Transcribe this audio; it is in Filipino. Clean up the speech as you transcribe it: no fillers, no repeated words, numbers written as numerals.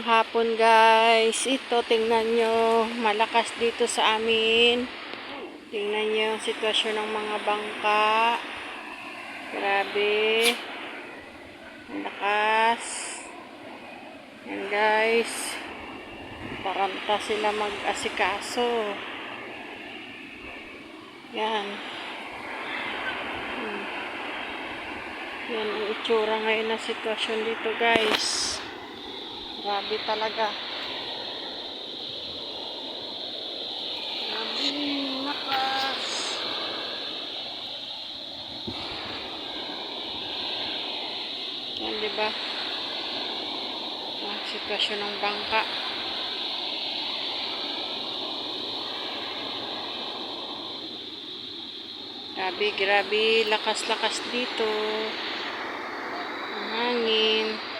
Hapon guys, ito tingnan nyo, malakas dito sa amin. Tingnan nyo yung sitwasyon ng mga bangka. Grabe, malakas. Yan guys, paranta sila mag-asikaso. Yan. Yan ang itsura ngayon na sitwasyon dito guys. Grabe talaga. Grabe, lakas. Yan, diba? Ang sitwasyon ng bangka. Grabe, grabe. Lakas-lakas dito. Ang hangin.